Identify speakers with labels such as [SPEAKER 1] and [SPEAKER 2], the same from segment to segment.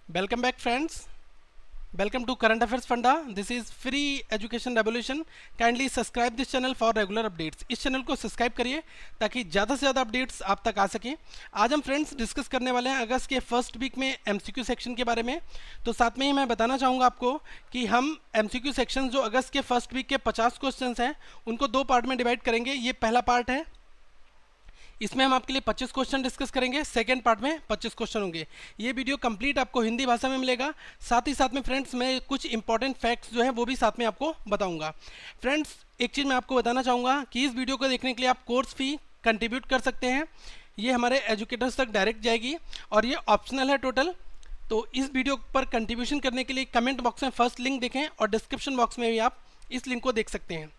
[SPEAKER 1] Welcome back, friends. Welcome to Current Affairs Funda. This is free education revolution. Kindly subscribe this channel for regular updates. इस channel को subscribe करिए ताकि ज़्यादा से ज़्यादा updates आप तक आ सके। आज हम फ्रेंड्स डिस्कस करने वाले हैं अगस्त के फर्स्ट वीक में एमसीक्यू सेक्शन के बारे में। तो साथ में ही मैं बताना चाहूँगा आपको कि हम एमसीक्यू सेक्शन जो अगस्त के फर्स्ट वीक के 50 क्वेश्चन हैं उनको दो पार्ट में डिवाइड करेंगे। ये पहला पार्ट है, इसमें हम आपके लिए 25 क्वेश्चन डिस्कस करेंगे। सेकेंड पार्ट में 25 क्वेश्चन होंगे। ये वीडियो कंप्लीट आपको हिंदी भाषा में मिलेगा। साथ ही साथ में फ्रेंड्स मैं कुछ इंपॉर्टेंट फैक्ट्स जो है वो भी साथ में आपको बताऊंगा। फ्रेंड्स एक चीज़ मैं आपको बताना चाहूँगा कि इस वीडियो को देखने के लिए आप कोर्स फी कंट्रीब्यूट कर सकते हैं। ये हमारे एजुकेटर्स तक डायरेक्ट जाएगी और ये ऑप्शनल है टोटल। तो इस वीडियो पर कंट्रीब्यूशन करने के लिए कमेंट बॉक्स में फर्स्ट लिंक देखें और डिस्क्रिप्शन बॉक्स में भी आप इस लिंक को देख सकते हैं।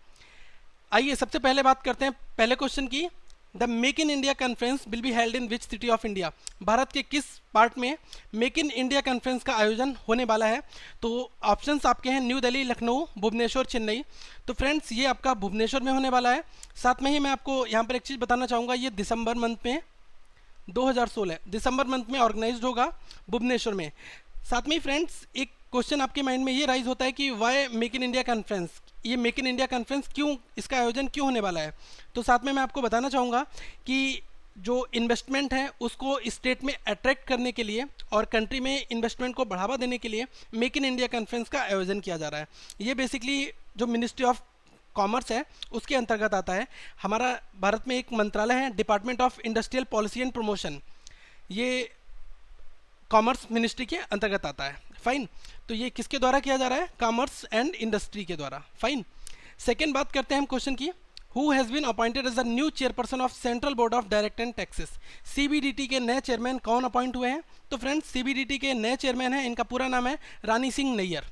[SPEAKER 1] आइए सबसे पहले बात करते हैं पहले क्वेश्चन की। The make in India conference will be held in which city of India? Bharat के किस पार्ट में मेक इन इंडिया कॉन्फ्रेंस का आयोजन होने वाला है? तो ऑप्शंस आपके हैं न्यू दिल्ली, लखनऊ, भुवनेश्वर, चेन्नई। तो फ्रेंड्स ये आपका भुवनेश्वर में होने वाला है। साथ में ही मैं आपको यहाँ पर एक चीज़ बताना चाहूँगा, ये दिसंबर मंथ में 2016 दिसंबर मंथ में ऑर्गेनाइज्ड होगा भुवनेश्वर में। साथ में ही फ्रेंड्स एक क्वेश्चन आपके माइंड में ये राइज होता है कि why make in India conference, ये मेक इन इंडिया कॉन्फ्रेंस क्यों, इसका आयोजन क्यों होने वाला है? तो साथ में मैं आपको बताना चाहूँगा कि जो इन्वेस्टमेंट है उसको स्टेट में अट्रैक्ट करने के लिए और कंट्री में इन्वेस्टमेंट को बढ़ावा देने के लिए मेक इन इंडिया कॉन्फ्रेंस का आयोजन किया जा रहा है। ये बेसिकली जो मिनिस्ट्री ऑफ कॉमर्स है उसके अंतर्गत आता है। हमारा भारत में एक मंत्रालय है, department of industrial policy and promotion, ये कॉमर्स मिनिस्ट्री के अंतर्गत आता है। फाइन, तो ये किसके द्वारा किया जा रहा है? कॉमर्स एंड इंडस्ट्री के द्वारा। फाइन, सेकेंड बात करते हैं हम क्वेश्चन की। Who has been appointed as the new chairperson of central board of direct and taxes? CBDT के नए चेयरमैन कौन अपॉइंट हुए हैं? तो फ्रेंड्स सीबीडीटी के नए चेयरमैन हैं, इनका पूरा नाम है रानी सिंह नैयर।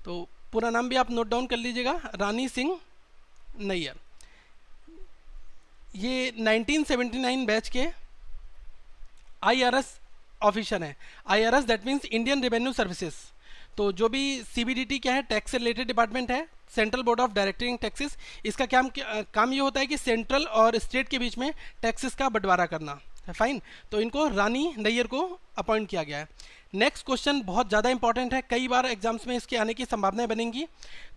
[SPEAKER 1] तो पूरा नाम भी आप नोट डाउन कर लीजिएगा, रानी सिंह नैयर। ये 1979 बैच के आईआरएस ऑफिसर हैं। IRS that means Indian revenue services. तो जो भी सीबीडीटी क्या है, टैक्स से रिलेटेड डिपार्टमेंट है, central board of directing taxes. इसका काम ये होता है कि सेंट्रल और स्टेट के बीच में टैक्सेस का बंटवारा करना। फाइन, तो इनको रानी नैयर को अपॉइंट किया गया है। नेक्स्ट क्वेश्चन बहुत ज़्यादा इंपॉर्टेंट है, कई बार एग्जाम्स में इसके आने की संभावनाएं बनेंगी।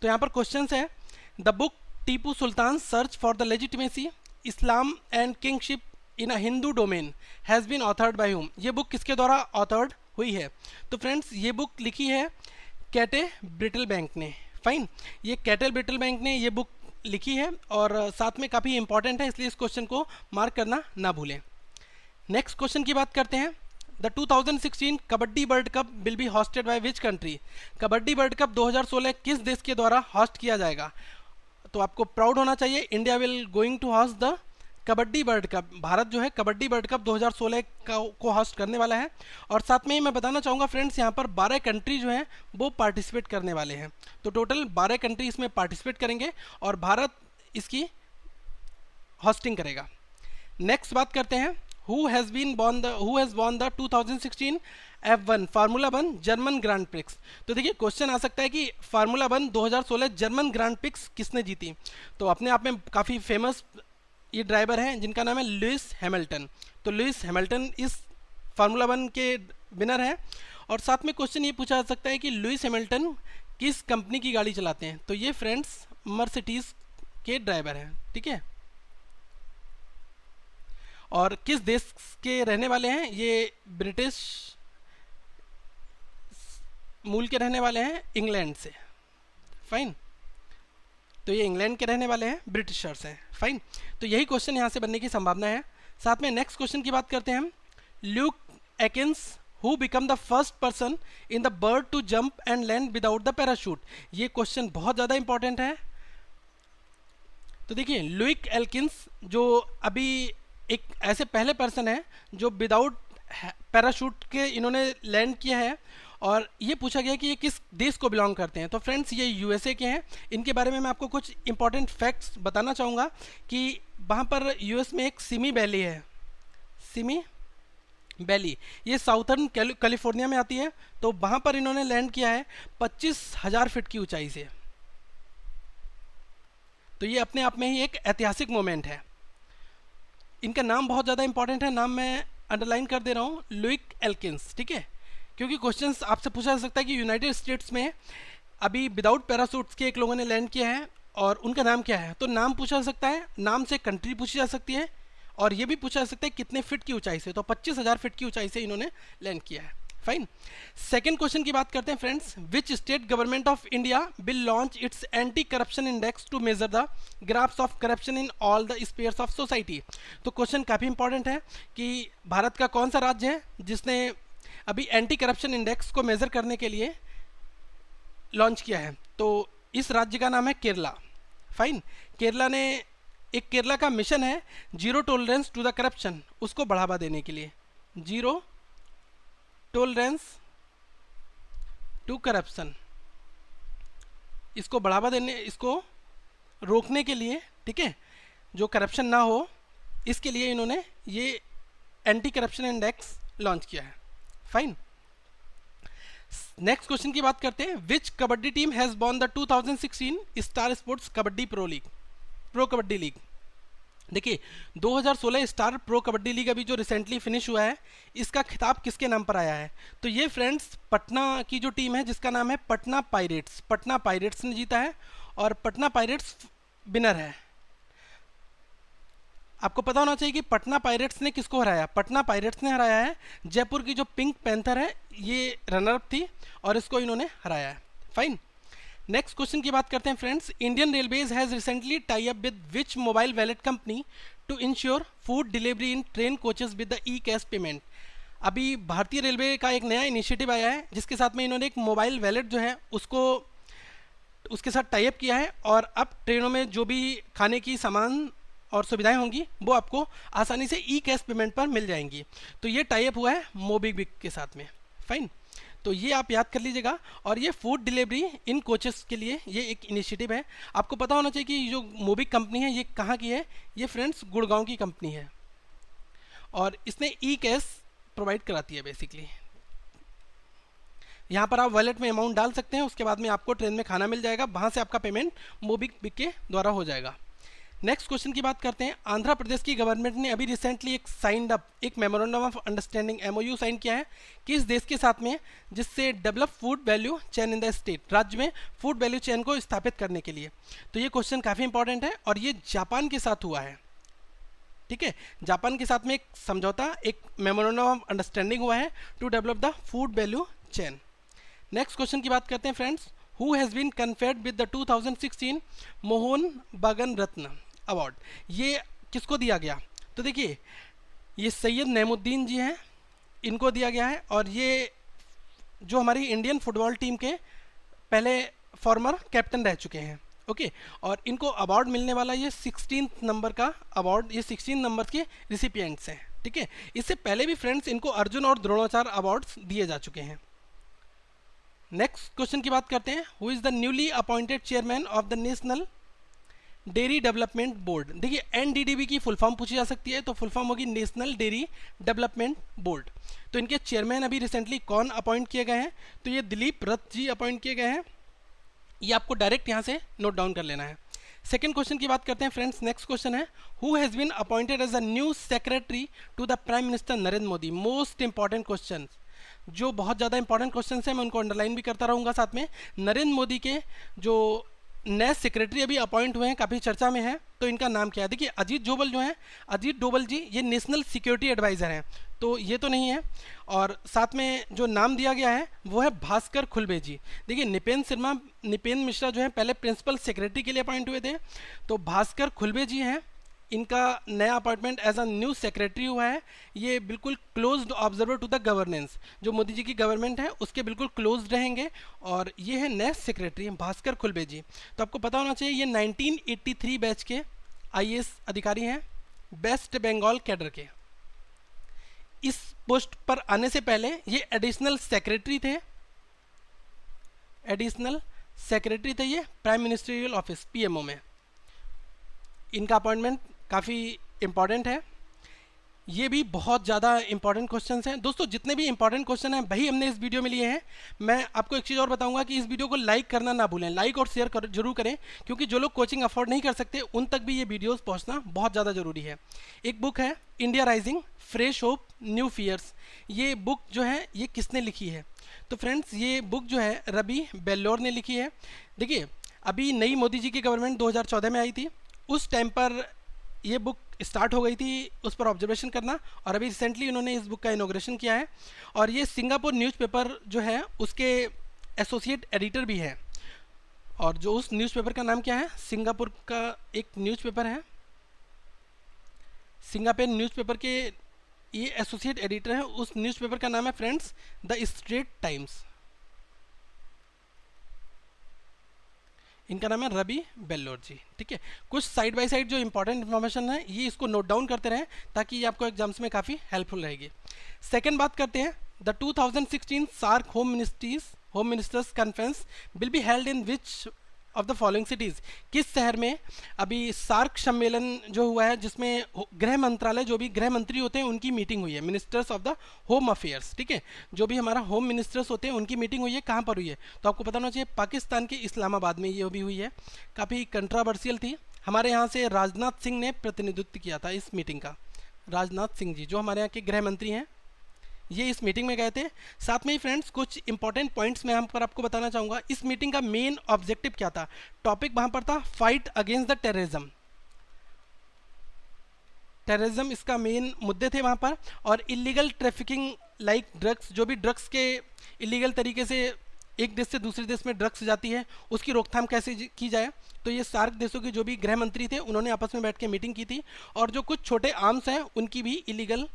[SPEAKER 1] तो यहाँ पर क्वेश्चन है, the book Tipu Sultan search for the legitimacy Islam and kingship in a Hindu domain has been authored by whom? ये बुक किसके द्वारा ऑथर्ड हुई है? तो फ्रेंड्स ये बुक लिखी है कैटे ब्रिटल बैंक ने। फाइन, ये कैटल ब्रिटल बैंक ने ये बुक लिखी है और साथ में काफ़ी इंपॉर्टेंट है, इसलिए इस क्वेश्चन को मार्क करना ना भूलें। नेक्स्ट क्वेश्चन की बात करते हैं। The 2016 kabaddi world cup will be hosted by which country? Kabaddi world cup 2016 किस देश के द्वारा हॉस्ट किया जाएगा? तो आपको प्राउड होना चाहिए, India will going to host the kabaddi world cup. Bharat जो है कबड्डी वर्ल्ड कप 2016 को होस्ट करने वाला है। और साथ में ही मैं बताना चाहूँगा फ्रेंड्स, यहाँ पर 12 कंट्री जो हैं वो पार्टिसिपेट करने वाले हैं। तो टोटल 12 कंट्री इसमें पार्टिसिपेट करेंगे और भारत इसकी होस्टिंग करेगा। नेक्स्ट बात करते हैं, who has won the 2016 F1 formula 1 German grand prix? तो देखिए क्वेश्चन आ सकता है कि फार्मूला 1 2016 जर्मन ग्रांड प्रिक्स किसने जीती? तो अपने आप में काफ़ी फेमस ये ड्राइवर हैं जिनका नाम है लुइस हैमिल्टन। तो लुइस हैमिल्टन इस फार्मूला 1 के विनर हैं। और साथ में क्वेश्चन ये पूछा जा सकता है कि लुइस हैमिल्टन किस कंपनी की गाड़ी चलाते हैं? तो ये फ्रेंड्स मर्सिडीज के ड्राइवर हैं। ठीक है, और किस देश के रहने वाले हैं? ये ब्रिटिश मूल के रहने वाले हैं, इंग्लैंड से। फाइन, तो ये इंग्लैंड के रहने वाले हैं, ब्रिटिशर्स हैं। फाइन, तो यही क्वेश्चन यहाँ से बनने की संभावना है। साथ में नेक्स्ट क्वेश्चन की बात करते हैं हम। Luke Aikins who become the first person in the world to jump and land without the parachute? ये क्वेश्चन बहुत ज़्यादा इंपॉर्टेंट है। तो देखिए लुइक एल्किंस जो अभी एक ऐसे पहले पर्सन है जो विदाउट पैराशूट के इन्होंने लैंड किया है। और ये पूछा गया कि ये किस देश को बिलोंग करते हैं? तो फ्रेंड्स ये यूएसए के हैं। इनके बारे में मैं आपको कुछ इंपॉर्टेंट फैक्ट्स बताना चाहूँगा कि वहाँ पर यूएस में एक सिमी वैली है, सिमी वैली, ये साउथर्न कैलिफोर्निया में आती है। तो वहाँ पर इन्होंने लैंड किया है 25,000 फीट की ऊंचाई से। तो ये अपने आप में ही एक ऐतिहासिक मोमेंट है। इनका नाम बहुत ज़्यादा इंपॉर्टेंट है, नाम मैं अंडरलाइन कर दे रहा हूँ, लुइक एल्किंस। ठीक है, क्योंकि क्वेश्चंस आपसे पूछा जा सकता है कि यूनाइटेड स्टेट्स में अभी विदाउट पैरासूट्स के एक लोगों ने लैंड किया है और उनका नाम क्या है, तो नाम पूछा जा सकता है, नाम से कंट्री पूछी जा सकती है, और ये भी पूछा जा सकता है कितने फिट की ऊंचाई से, तो 25,000 फिट की ऊंचाई से इन्होंने लैंड किया है। फाइन। सेकेंड क्वेश्चन की बात करते हैं friends, which state government of India will launch its anti corruption index to measure the graphs of corruption in all the spheres of society. तो क्वेश्चन काफ़ी इंपॉर्टेंट है कि भारत का कौन सा राज्य है जिसने अभी एंटी करप्शन इंडेक्स को मेजर करने के लिए लॉन्च किया है, तो इस राज्य का नाम है केरला। फाइन। केरला ने एक केरला का मिशन है zero tolerance to the corruption, उसको बढ़ावा देने के लिए, जीरो टॉलरेंस टू करप्शन, इसको बढ़ावा देने, इसको रोकने के लिए, ठीक है, जो करप्शन ना हो इसके लिए इन्होंने ये एंटी करप्शन इंडेक्स लॉन्च किया है। फाइन। नेक्स्ट क्वेश्चन की बात करते हैं, which kabaddi team has won the 2016 Star Sports Kabaddi Pro Kabaddi League. देखिए 2016 स्टार प्रो कबड्डी लीग अभी जो रिसेंटली फिनिश हुआ है, इसका खिताब किसके नाम पर आया है, तो ये फ्रेंड्स पटना की जो टीम है जिसका नाम है पटना पायरेट्स ने जीता है, और पटना पायरेट्स विनर है। आपको पता होना चाहिए कि पटना पायरेट्स ने किसको हराया, पटना पायरेट्स ने हराया है जयपुर की जो पिंक पैंथर है, ये रनरअप थी और इसको इन्होंने हराया है। फाइन। नेक्स्ट क्वेश्चन की बात करते हैं friends, Indian railways has recently tie up with which mobile wallet company to ensure food delivery in train coaches with the e cash payment. अभी भारतीय रेलवे का एक नया इनिशिएटिव आया है जिसके साथ में इन्होंने एक मोबाइल वैलेट जो है उसको उसके साथ टाई अप किया है, और अब ट्रेनों में जो भी खाने की सामान और सुविधाएं होंगी वो आपको आसानी से ई कैश पेमेंट पर मिल जाएंगी। तो ये टाई अप हुआ है मोबीक्विक के साथ में। फाइन। तो ये आप याद कर लीजिएगा, और ये फूड डिलीवरी इन कोचेस के लिए ये एक इनिशिएटिव है। आपको पता होना चाहिए कि जो मोबिक कंपनी है ये कहाँ की है, ये फ्रेंड्स गुड़गांव की कंपनी है, और इसने ई कैश प्रोवाइड कराती है बेसिकली। यहाँ पर आप वॉलेट में अमाउंट डाल सकते हैं, उसके बाद में आपको ट्रेन में खाना मिल जाएगा, वहाँ से आपका पेमेंट मोबिक्विक के द्वारा हो जाएगा। नेक्स्ट क्वेश्चन की बात करते हैं, आंध्र प्रदेश की गवर्नमेंट ने अभी रिसेंटली एक memorandum of understanding MOU sign किया है किस देश के साथ में, जिससे develop food value chain in the state, राज्य में फूड वैल्यू चेन को स्थापित करने के लिए। तो ये क्वेश्चन काफ़ी इंपॉर्टेंट है, और ये जापान के साथ हुआ है। ठीक है, जापान के साथ में एक समझौता, एक मेमोरेंडम ऑफ अंडरस्टैंडिंग हुआ है to develop the food value chain. Next question की बात करते हैं friends, who has been conferred with the 2016 Mohun Bagan Ratna award. ये किसको दिया गया, तो देखिए ये सैयद नईमुद्दीन जी हैं, इनको दिया गया है, और ये जो हमारी इंडियन फुटबॉल टीम के पहले फॉर्मर कैप्टन रह चुके हैं। ओके, और इनको अवार्ड मिलने वाला ये 16 नंबर का अवार्ड, ये 16 नंबर के रिसिपिएंट्स हैं। ठीक है, इससे पहले भी फ्रेंड्स इनको अर्जुन और द्रोणाचार्य अवार्ड्स दिए जा चुके हैं। नेक्स्ट क्वेश्चन की बात करते हैं, who is the newly appointed chairman of the national dairy development board. देखिए NDDB की फुल फॉर्म पूछी जा सकती है, तो फुल फॉर्म होगी नेशनल डेयरी डेवलपमेंट बोर्ड। तो इनके चेयरमैन अभी रिसेंटली कौन अपॉइंट किए गए हैं, तो ये दिलीप रथ जी अपॉइंट किए गए हैं। ये आपको डायरेक्ट यहाँ से नोट डाउन कर लेना है। सेकेंड क्वेश्चन की बात करते हैं फ्रेंड्स, नेक्स्ट क्वेश्चन है, who has been appointed as a new secretary to the prime minister Narendra Modi. Most important question, जो बहुत ज़्यादा इंपॉर्टेंट क्वेश्चन हैं, मैं उनको अंडरलाइन भी करता रहूँगा साथ में। नरेंद्र मोदी के जो नए सेक्रेटरी अभी अपॉइंट हुए हैं, काफ़ी चर्चा में है, तो इनका नाम क्या है। देखिए अजीत डोवल जो हैं, अजीत डोवल जी ये नेशनल सिक्योरिटी एडवाइज़र हैं, तो ये तो नहीं है, और साथ में जो नाम दिया गया है वो है भास्कर खुलबे जी। देखिए निपेन मिश्रा जो है पहले प्रिंसिपल सेक्रेटरी के लिए अपॉइंट हुए थे, तो भास्कर खुलबे जी हैं, इनका नया appointment as a new secretary हुआ है। ये बिल्कुल closed observer to the governance, जो मोदी जी की गवर्नमेंट है उसके बिल्कुल क्लोज्ड रहेंगे, और ये है नए सेक्रेटरी भास्कर खुलबे जी। तो आपको पता होना चाहिए ये 1983 बैच के IAS अधिकारी हैं, वेस्ट बंगाल कैडर के। इस पोस्ट पर आने से पहले ये एडिशनल सेक्रेटरी थे, ये प्राइम मिनिस्ट्रियल ऑफिस PMO में। इनका अपॉइंटमेंट काफ़ी इम्पॉर्टेंट है। ये भी बहुत ज़्यादा इंपॉर्टेंट क्वेश्चंस हैं दोस्तों। जितने भी इंपॉर्टेंट क्वेश्चन हैं वही हमने इस वीडियो में लिए हैं। मैं आपको एक चीज़ और बताऊंगा कि इस वीडियो को लाइक करना ना भूलें, लाइक और शेयर जरूर करें, क्योंकि जो लोग कोचिंग अफोर्ड नहीं कर सकते उन तक भी ये वीडियोस पहुंचना बहुत ज़्यादा ज़रूरी है। एक बुक है India rising, fresh hope new fears. ये बुक जो है ये किसने लिखी है? तो फ्रेंड्स ये बुक जो है रवि बेल्लोर ने लिखी है। देखिए अभी नई मोदी जी की गवर्नमेंट 2014 में आई थी, उस टाइम पर ये बुक स्टार्ट हो गई थी उस पर ऑब्जर्वेशन करना, और अभी रिसेंटली उन्होंने इस बुक का इनॉग्रेशन किया है। और ये सिंगापुर न्यूज़पेपर जो है उसके एसोसिएट एडिटर भी है। और जो उस न्यूज़पेपर का नाम क्या है, सिंगापुर का एक न्यूज़पेपर है, सिंगापुर न्यूज़पेपर के ये एसोसिएट एडिटर है। उस न्यूज़पेपर का नाम है फ्रेंड्स द स्ट्रेट टाइम्स। इनका नाम है रवि बेल्लोर जी। ठीक है, कुछ साइड बाय साइड जो इंपॉर्टेंट इन्फॉर्मेशन है ये इसको नोट डाउन करते रहें ताकि ये आपको एग्जाम्स में काफ़ी हेल्पफुल रहेगी। सेकंड बात करते हैं, the 2016 SAARC home ministers conference will be held in which of the following cities. किस शहर में अभी सार्क सम्मेलन जो हुआ है जिसमें गृह मंत्रालय जो भी गृह मंत्री होते हैं उनकी मीटिंग हुई है, ministers of the home affairs. ठीक है, जो भी हमारा होम मिनिस्टर्स होते हैं उनकी मीटिंग हुई है, कहाँ पर हुई है? तो आपको पता होना चाहिए पाकिस्तान के इस्लामाबाद में ये भी हुई है। काफ़ी कंट्रावर्शियल थी। हमारे यहाँ से राजनाथ सिंह ने प्रतिनिधित्व किया था इस मीटिंग का। राजनाथ सिंह जी जो हमारे यहाँ के गृह मंत्री हैं ये इस मीटिंग में गए थे। साथ में ही फ्रेंड्स कुछ इंपॉर्टेंट पॉइंट्स मैं यहाँ पर आपको बताना चाहूँगा। इस मीटिंग का मेन ऑब्जेक्टिव क्या था? टॉपिक वहाँ पर था fight against the terrorism. Terrorism इसका मेन मुद्दे थे वहाँ पर। और इलीगल ट्रैफिकिंग लाइक ड्रग्स, जो भी ड्रग्स के इलीगल तरीके से एक देश से दूसरे देश में ड्रग्स जाती है उसकी रोकथाम कैसे की जाए। तो ये सार्क देशों के जो भी गृह मंत्री थे उन्होंने आपस में बैठ के मीटिंग की थी। और जो कुछ छोटे आर्म्स हैं उनकी भी इलीगल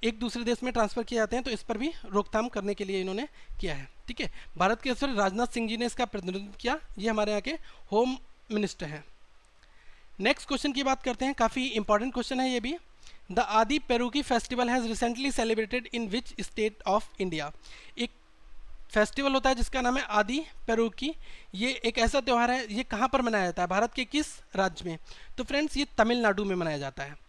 [SPEAKER 1] एक दूसरे देश में ट्रांसफ़र किए जाते हैं, तो इस पर भी रोकथाम करने के लिए इन्होंने किया है। ठीक है, भारत के सर राजनाथ सिंह जी ने इसका प्रतिनिधित्व किया। ये हमारे यहाँ के होम मिनिस्टर हैं। नेक्स्ट क्वेश्चन की बात करते हैं, काफ़ी इंपॉर्टेंट क्वेश्चन है ये भी। The Aadi Perukku festival has recently celebrated in which state of India. एक फेस्टिवल होता है जिसका नाम है आदि पेरुकी। ये एक ऐसा त्यौहार है, ये कहाँ पर मनाया जाता है, भारत के किस राज्य में? तो फ्रेंड्स ये तमिलनाडु में मनाया जाता है।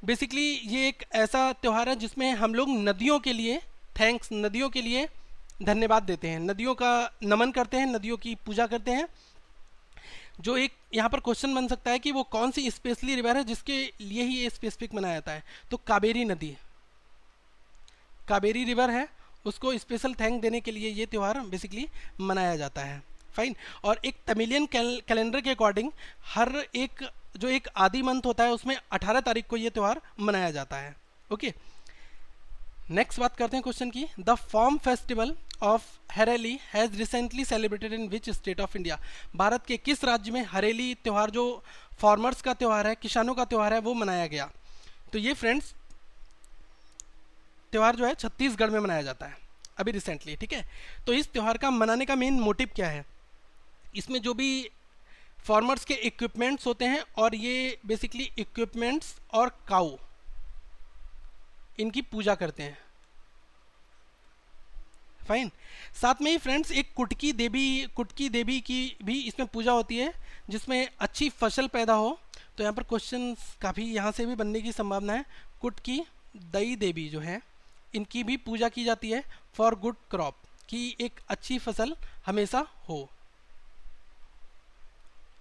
[SPEAKER 1] बेसिकली ये एक ऐसा त्यौहार है जिसमें हम लोग नदियों के लिए थैंक्स, नदियों के लिए धन्यवाद देते हैं, नदियों का नमन करते हैं, नदियों की पूजा करते हैं। जो एक यहाँ पर क्वेश्चन बन सकता है कि वो कौन सी स्पेशली रिवर है जिसके लिए ही ये स्पेसिफिक मनाया जाता है? तो कावेरी नदी, कावेरी रिवर है, उसको स्पेशल थैंक देने के लिए ये त्यौहार बेसिकली मनाया जाता है। फाइन। और एक तमिलियन कैलेंडर के अकॉर्डिंग हर एक जो एक आदि मंथ होता है उसमें 18 तारीख को ये त्यौहार मनाया जाता है। ओके, नेक्स्ट बात करते हैं क्वेश्चन की। The form festival of Hareli has recently celebrated in which state of India. Bharat के किस राज्य में हरेली त्यौहार, जो फार्मर्स का त्यौहार है, किसानों का त्यौहार है, वो मनाया गया? तो ये फ्रेंड्स त्यौहार जो है छत्तीसगढ़ में मनाया जाता है अभी रिसेंटली। ठीक है, तो इस त्यौहार का मनाने का मेन मोटिव क्या है? इसमें जो भी फार्मर्स के इक्विपमेंट्स होते हैं, और ये बेसिकली इक्विपमेंट्स और काऊ इनकी पूजा करते हैं। फाइन। साथ में ही फ्रेंड्स एक कुटकी देवी की भी इसमें पूजा होती है जिसमें अच्छी फसल पैदा हो। तो यहाँ पर क्वेश्चन काफ़ी यहाँ से भी बनने की संभावना है। कुटकी दई देवी जो है इनकी भी पूजा की जाती है फॉर गुड क्रॉप, कि एक अच्छी फसल हमेशा हो।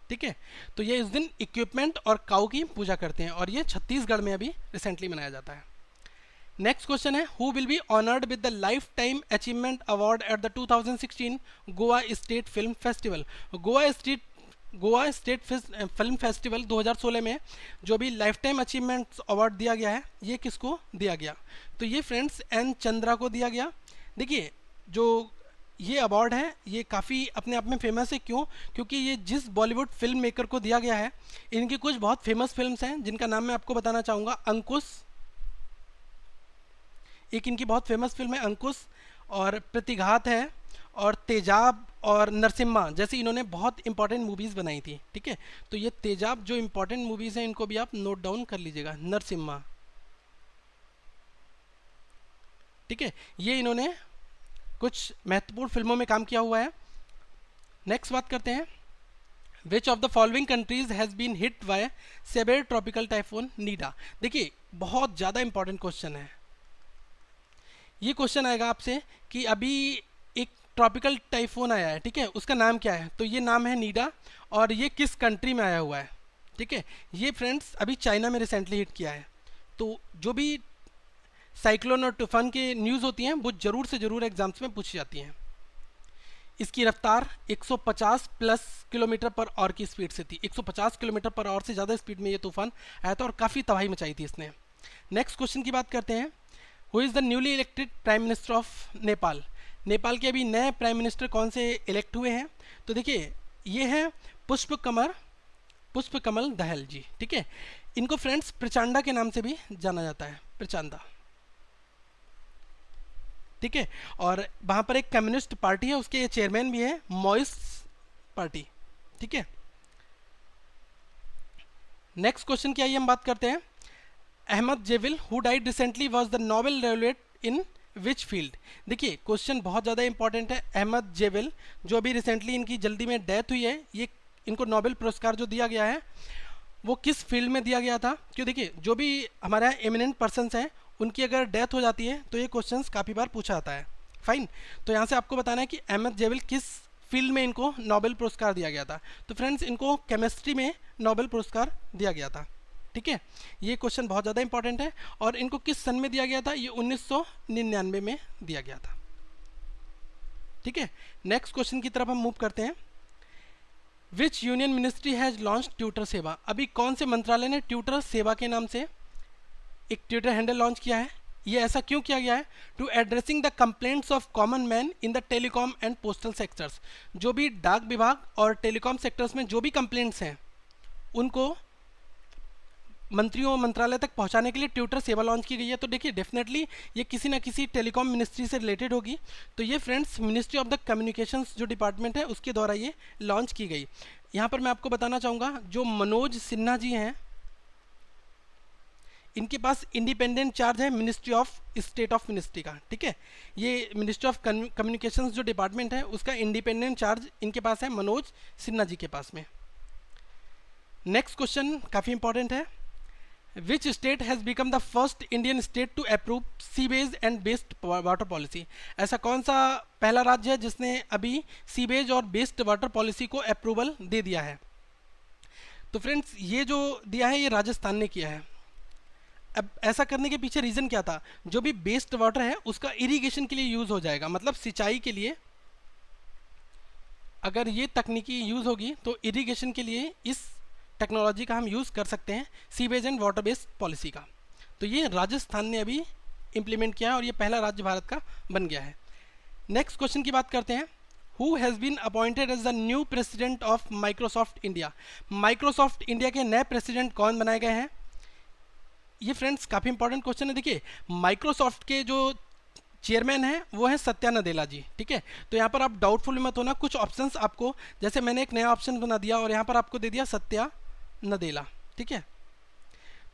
[SPEAKER 1] ठीक है, तो ये इस दिन इक्विपमेंट और काऊ की पूजा करते हैं, और ये छत्तीसगढ़ में अभी रिसेंटली मनाया जाता है। नेक्स्ट क्वेश्चन है, who will be honoured with the life time achievement award at the 2016 Goa state film festival. Goa state film festival 2016 में जो भी लाइफ टाइम अचीवमेंट अवार्ड दिया गया है ये किसको दिया गया? तो ये फ्रेंड्स एन चंद्रा को दिया गया। देखिए जो ये अवार्ड है ये काफ़ी अपने आप में फेमस है। क्यों? क्योंकि ये जिस बॉलीवुड फिल्म मेकर को दिया गया है, इनकी कुछ बहुत फेमस फिल्म्स हैं जिनका नाम मैं आपको बताना चाहूँगा। अंकुश एक इनकी बहुत फेमस फिल्म है अंकुश, और प्रतिघात है, और तेजाब और नरसिम्हा जैसी इन्होंने बहुत इंपॉर्टेंट मूवीज़ बनाई थी। ठीक है, तो ये तेजाब जो इंपॉर्टेंट मूवीज़ हैं इनको भी आप नोट डाउन कर लीजिएगा। नरसिम्हा, ठीक है, ये इन्होंने कुछ महत्वपूर्ण फिल्मों में काम किया हुआ है। नेक्स्ट बात करते हैं, which of the following countries has been hit by severe tropical typhoon Nida. देखिए बहुत ज़्यादा इंपॉर्टेंट क्वेश्चन है। ये क्वेश्चन आएगा आपसे कि अभी एक ट्रॉपिकल टाइफून आया है, ठीक है, उसका नाम क्या है? तो ये नाम है नीडा, और ये किस कंट्री में आया हुआ है, ठीक है? ये फ्रेंड्स अभी चाइना में रिसेंटली हिट किया है। तो जो भी साइक्लोन और तूफान की न्यूज़ होती हैं वो ज़रूर से ज़रूर एग्जाम्स में पूछी जाती हैं। इसकी रफ्तार 150 प्लस किलोमीटर पर आवर की स्पीड से थी। 150 किलोमीटर पर आवर से ज़्यादा स्पीड में ये तूफान आया था और काफ़ी तबाही मचाई थी इसने। नेक्स्ट क्वेश्चन की बात करते हैं। Who is the newly elected prime minister of Nepal? Nepal के अभी नए प्राइम मिनिस्टर कौन से इलेक्ट हुए हैं? तो देखिए ये हैं पुष्प कमल दहल जी, ठीक है। इनको फ्रेंड्स प्रचंडा के नाम से भी जाना जाता है, प्रचंडा, ठीक है। और वहाँ पर एक कम्युनिस्ट पार्टी है, उसके चेयरमैन भी है, माओइस्ट पार्टी, ठीक है। नेक्स्ट क्वेश्चन की आइए हम बात करते हैं। Ahmed Zewail who died recently was the Nobel laureate in which field? देखिए क्वेश्चन बहुत ज़्यादा इंपॉर्टेंट है। अहमद जेविल जो अभी रिसेंटली इनकी जल्दी में डेथ हुई है, ये इनको नोबेल पुरस्कार जो दिया गया है वो किस फील्ड में दिया गया था? क्यों देखिए जो भी हमारे यहाँ एमिनेंट पर्सन्स हैं उनकी अगर डेथ हो जाती है तो ये क्वेश्चंस काफ़ी बार पूछा जाता है। फाइन, तो यहाँ से आपको बताना है कि अहमद जेविल किस फील्ड में इनको नोबेल पुरस्कार दिया गया था। तो फ्रेंड्स इनको केमिस्ट्री में नोबेल पुरस्कार दिया गया था, ठीक है। ये क्वेश्चन बहुत ज़्यादा इंपॉर्टेंट है। और इनको किस सन में दिया गया था? ये 1999 में दिया गया था, ठीक है। नेक्स्ट क्वेश्चन की तरफ हम मूव करते हैं। विच union ministry has launch tutor सेवा? अभी कौन से मंत्रालय ने ट्यूटर सेवा के नाम से एक ट्विटर हैंडल लॉन्च किया है? ये ऐसा क्यों किया गया है? To addressing the complaints of common man in the telecom and postal sectors. जो भी डाक विभाग और टेलीकॉम सेक्टर्स में जो भी कंप्लेंट्स हैं उनको मंत्रियों मंत्रालय तक पहुंचाने के लिए ट्विटर सेवा लॉन्च की गई है। तो देखिए डेफिनेटली ये किसी ना किसी टेलीकॉम मिनिस्ट्री से रिलेटेड होगी। तो ये friends ministry of the communications जो डिपार्टमेंट है उसके द्वारा ये लॉन्च की गई। यहाँ पर मैं आपको बताना चाहूँगा जो मनोज सिन्हा जी हैं इनके पास इंडिपेंडेंट चार्ज है ministry of state of ministry का, ठीक है। ये मिनिस्ट्री ऑफ कम्युनिकेशंस जो डिपार्टमेंट है उसका इंडिपेंडेंट चार्ज इनके पास है, मनोज सिन्हा जी के पास में। नेक्स्ट क्वेश्चन काफ़ी इंपॉर्टेंट है। Which state has become the first Indian state to approve sewage and based water policy? ऐसा कौन सा पहला राज्य है जिसने अभी सीवेज और बेस्ड वाटर पॉलिसी को अप्रूवल दे दिया है? तो फ्रेंड्स ये जो दिया है ये राजस्थान ने किया है। अब ऐसा करने के पीछे रीज़न क्या था? जो भी बेस्ड वाटर है उसका इरिगेशन के लिए यूज़ हो जाएगा, मतलब सिंचाई के लिए अगर ये तकनीकी यूज़ होगी तो इरिगेशन के लिए इस टेक्नोलॉजी का हम यूज़ कर सकते हैं sewage and water based policy का। तो ये राजस्थान ने अभी इम्प्लीमेंट किया है और ये पहला राज्य भारत का बन गया है। नेक्स्ट क्वेश्चन की बात करते हैं। Who has been appointed as the new president of Microsoft India? Microsoft India के नए प्रेसिडेंट कौन बनाए गए हैं? ये फ्रेंड्स काफ़ी इंपॉर्टेंट क्वेश्चन है। देखिए माइक्रोसॉफ्ट के जो चेयरमैन हैं वो हैं सत्या नदेला जी, ठीक है। तो यहाँ पर आप डाउटफुल मत होना, कुछ ऑप्शंस आपको, जैसे मैंने एक नया ऑप्शन बना दिया और यहाँ पर आपको दे दिया सत्या नदेला, ठीक है।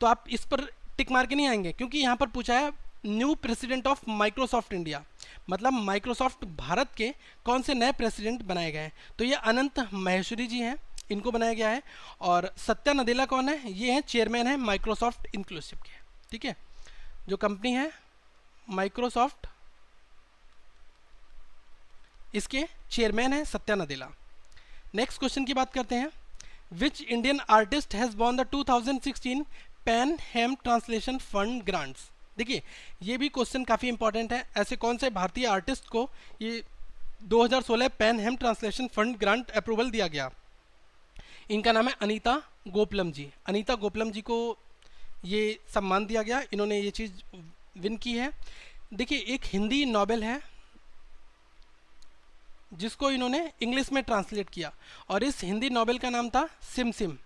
[SPEAKER 1] तो आप इस पर टिक मार के नहीं आएंगे क्योंकि यहाँ पर पूछा है new president of Microsoft India, मतलब माइक्रोसॉफ्ट भारत के कौन से नए प्रेसिडेंट बनाए गए हैं। तो ये अनंत महेश्वरी जी हैं, इनको बनाया गया है। और सत्या नदेला कौन है? ये हैं चेयरमैन है माइक्रोसॉफ्ट इंक्लूसिव के, ठीक है। जो कंपनी है माइक्रोसॉफ्ट इसके चेयरमैन है सत्या नदेला। नेक्स्ट क्वेश्चन की बात करते हैं। Which Indian artist has won the 2016 PEN Heim translation fund grants? देखिए ये भी क्वेश्चन काफ़ी इंपॉर्टेंट है। ऐसे कौन से भारतीय आर्टिस्ट को ये 2016 PEN Heim translation fund grant approval दिया गया? इनका नाम है अनीता गोपलम जी। अनीता गोपलम जी को ये सम्मान दिया गया, इन्होंने ये चीज़ विन की है। देखिए एक हिंदी नॉवेल है जिसको इन्होंने इंग्लिश में ट्रांसलेट किया और इस हिंदी नॉवेल का नाम था सिम सिम।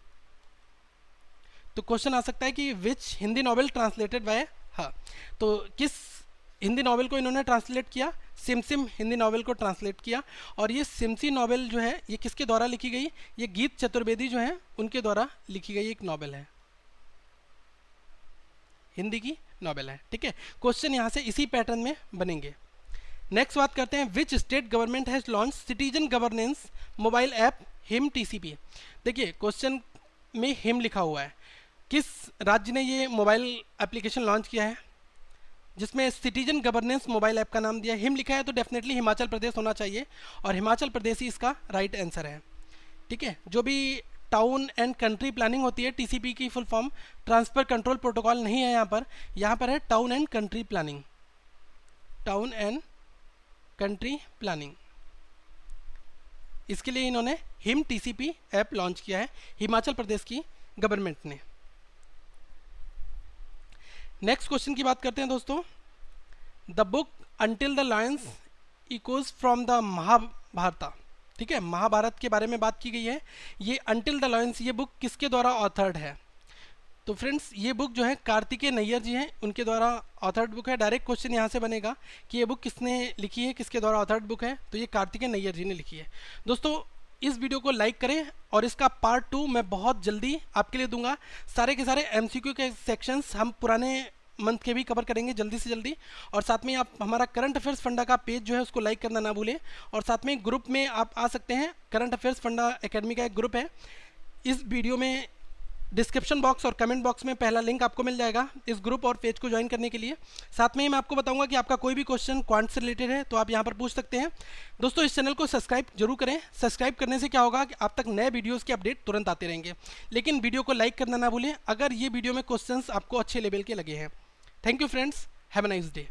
[SPEAKER 1] तो क्वेश्चन आ सकता है कि विच हिंदी नॉवेल ट्रांसलेटेड बाय, हाँ तो किस हिंदी नॉवेल को इन्होंने ट्रांसलेट किया? सिम सिम हिंदी नॉवेल को ट्रांसलेट किया। और ये सिमसी नॉवेल जो है ये किसके द्वारा लिखी गई? ये गीत चतुर्वेदी जो है उनके द्वारा लिखी गई एक नॉवेल है, हिंदी की नॉवेल है, ठीक है। क्वेश्चन यहाँ से इसी पैटर्न में बनेंगे। नेक्स्ट बात करते हैं। विच state government has launch citizen governance mobile app him TCP? देखिए क्वेश्चन में हिम लिखा हुआ है किस राज्य ने ये मोबाइल एप्लीकेशन लॉन्च किया है जिसमें सिटीजन गवर्नेंस मोबाइल ऐप का नाम दिया है? हिम लिखा है तो डेफिनेटली हिमाचल प्रदेश होना चाहिए और हिमाचल प्रदेश ही इसका राइट आंसर है। ठीक है, जो भी टाउन एंड कंट्री प्लानिंग होती है, टीसीपी की full form transfer control protocol नहीं है यहाँ पर है town and country planning, town and country planning. इसके लिए इन्होंने हिम टीसीपी ऐप लॉन्च किया है हिमाचल प्रदेश की गवर्नमेंट ने। नेक्स्ट क्वेश्चन की बात करते हैं दोस्तों। The book until the lions echoes from the Mahabharata. ठीक है, महाभारत के बारे में बात की गई है। ये अंटिल द लायंस ये बुक किसके द्वारा ऑथर्ड है? तो फ्रेंड्स ये बुक जो है कार्तिकेय नैयर जी हैं, उनके द्वारा ऑथर्ड बुक है। डायरेक्ट क्वेश्चन यहाँ से बनेगा कि ये बुक किसने लिखी है, किसके द्वारा ऑथर्ड बुक है? तो ये कार्तिकेय नैयर जी ने लिखी है। दोस्तों इस वीडियो को लाइक करें और इसका पार्ट 2 मैं बहुत जल्दी आपके लिए दूंगा। सारे के सारे एमसीक्यू के सेक्शंस हम पुराने मंथ के भी कवर करेंगे जल्दी से जल्दी। और साथ में आप हमारा करंट अफेयर्स फंडा का पेज जो है उसको लाइक करना ना भूलें। और साथ में ग्रुप में आप आ सकते हैं, करंट अफेयर्स फंडा एकेडमी का एक ग्रुप है। इस वीडियो में डिस्क्रिप्शन बॉक्स और कमेंट बॉक्स में पहला लिंक आपको मिल जाएगा इस ग्रुप और पेज को ज्वाइन करने के लिए। साथ में ही मैं आपको बताऊंगा कि आपका कोई भी क्वेश्चन क्वांट से रिलेटेड है तो आप यहां पर पूछ सकते हैं। दोस्तों इस चैनल को सब्सक्राइब जरूर करें। सब्सक्राइब करने से क्या होगा कि आप तक नए वीडियोस के अपडेट तुरंत आते रहेंगे। लेकिन वीडियो को लाइक करना ना भूलें अगर ये वीडियो में क्वेश्चंस आपको अच्छे लेवल के लगे हैं। Thank you friends, have a nice day.